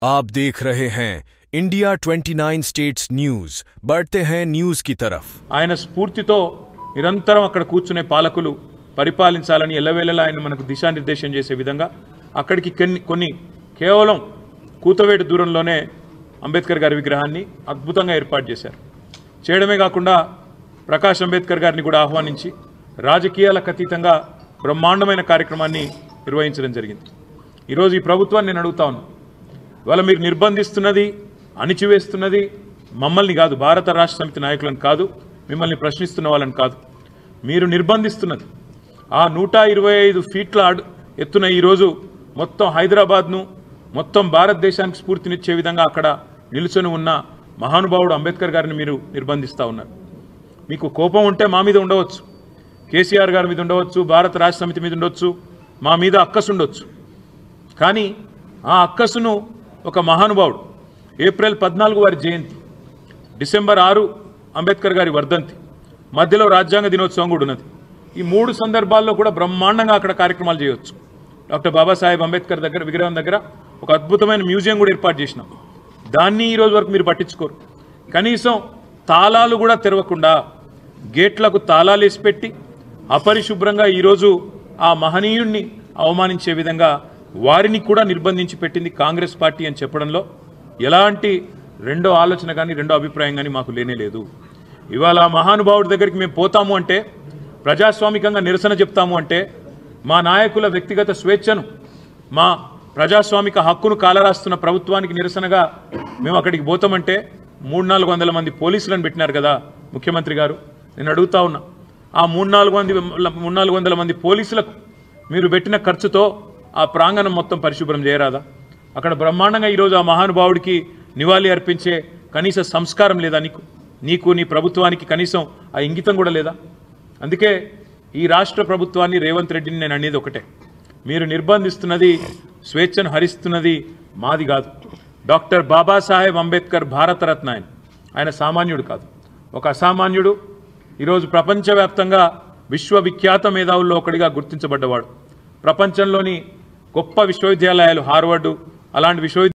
आप देख रहे हैं इंडिया 29 स्टेट्स न्यूज। बढ़ते हैं न्यूज की तरफ। ఆయన స్ఫూర్తితో నిరంతరం అక్కడ కూర్చునే పాలకులు పరిపాలించాలని ఎల్లవేళలా ఆయన మనకు దిశానిర్దేశం చేసే విధంగా అక్కడికి కొన్ని కేవలం కూతవేటు దూరంలోనే అంబేద్కర్ గారి విగ్రహాన్ని అద్భుతంగా ఏర్పాటు చేశారు. చేయడమే కాకుండా ప్రకాష్ అంబేద్కర్ గారిని కూడా ఆహ్వానించి రాజకీయాలకు అతీతంగా బ్రహ్మాండమైన కార్యక్రమాన్ని నిర్వహించడం జరిగింది. ఈరోజు ఈ ప్రభుత్వాన్ని నేను అడుగుతా ఉన్నాను, ఇవాళ మీరు నిర్బంధిస్తున్నది, అణిచివేస్తున్నది మమ్మల్ని కాదు, భారత రాష్ట్ర సమితి నాయకులను కాదు, మిమ్మల్ని ప్రశ్నిస్తున్న వాళ్ళని కాదు, మీరు నిర్బంధిస్తున్నది ఆ 125 ఫీట్ల ఎత్తున ఈరోజు మొత్తం హైదరాబాద్ను, మొత్తం భారతదేశానికి స్ఫూర్తినిచ్చే విధంగా అక్కడ నిలుచొని ఉన్న మహానుభావుడు అంబేద్కర్ గారిని మీరు నిర్బంధిస్తూ ఉన్నారు. మీకు కోపం ఉంటే మా మీద ఉండవచ్చు, కేసీఆర్ గారి మీద ఉండవచ్చు, భారత రాష్ట్ర సమితి మీద ఉండొచ్చు, మా మీద అక్కసు ఉండొచ్చు. కానీ ఆ అక్కసును ఒక మహానుభావుడు ఏప్రిల్ 14 వారి జయంతి, డిసెంబర్ 6 అంబేద్కర్ గారి వర్ధంతి, మధ్యలో రాజ్యాంగ దినోత్సవం కూడా ఉన్నది. ఈ 3 సందర్భాల్లో కూడా బ్రహ్మాండంగా అక్కడ కార్యక్రమాలు చేయవచ్చు. డాక్టర్ బాబాసాహెబ్ అంబేద్కర్ దగ్గర విగ్రహం దగ్గర ఒక అద్భుతమైన మ్యూజియం కూడా ఏర్పాటు చేసినాం. దాన్ని ఈరోజు వరకు మీరు పట్టించుకోరు. కనీసం తాళాలు కూడా తెరవకుండా గేట్లకు తాళాలు వేసి పెట్టి అపరిశుభ్రంగా ఈరోజు ఆ మహనీయుణ్ణి అవమానించే విధంగా వారిని కూడా నిర్బంధించి పెట్టింది కాంగ్రెస్ పార్టీ అని చెప్పడంలో ఎలాంటి రెండో ఆలోచన కానీ రెండో అభిప్రాయం కానీ మాకు లేనేలేదు. ఇవాళ మహానుభావుడి దగ్గరికి మేము పోతాము అంటే, ప్రజాస్వామికంగా నిరసన చెప్తాము అంటే, మా నాయకుల వ్యక్తిగత స్వేచ్ఛను, మా ప్రజాస్వామిక హక్కును కాలరాస్తున్న ప్రభుత్వానికి నిరసనగా మేము అక్కడికి పోతామంటే 300-400 మంది పోలీసులను పెట్టినారు కదా ముఖ్యమంత్రి గారు. నేను అడుగుతా ఉన్నా, ఆ 300-400 మంది పోలీసులకు మీరు పెట్టిన ఖర్చుతో ఆ ప్రాంగణం మొత్తం పరిశుభ్రం చేయరాదా? అక్కడ బ్రహ్మాండంగా ఈరోజు ఆ మహానుభావుడికి నివాళి అర్పించే కనీస సంస్కారం లేదా? నీకు నీ ప్రభుత్వానికి కనీసం ఆ ఇంగితం కూడా లేదా? అందుకే ఈ రాష్ట్ర ప్రభుత్వాన్ని, రేవంత్ రెడ్డిని నేను అనేది ఒకటే, మీరు నిర్బంధిస్తున్నది, స్వేచ్ఛను హరిస్తున్నది మాది కాదు. డాక్టర్ బాబాసాహెబ్ అంబేద్కర్ భారతరత్న ఆయన సామాన్యుడు కాదు, ఒక అసామాన్యుడు. ఈరోజు ప్రపంచవ్యాప్తంగా విశ్వవిఖ్యాత మేధావుల్లో ఒకటిగా గుర్తించబడ్డవాడు. ప్రపంచంలోని గొప్ప విశ్వవిద్యాలయాలు, హార్వర్డ్ అలాంటి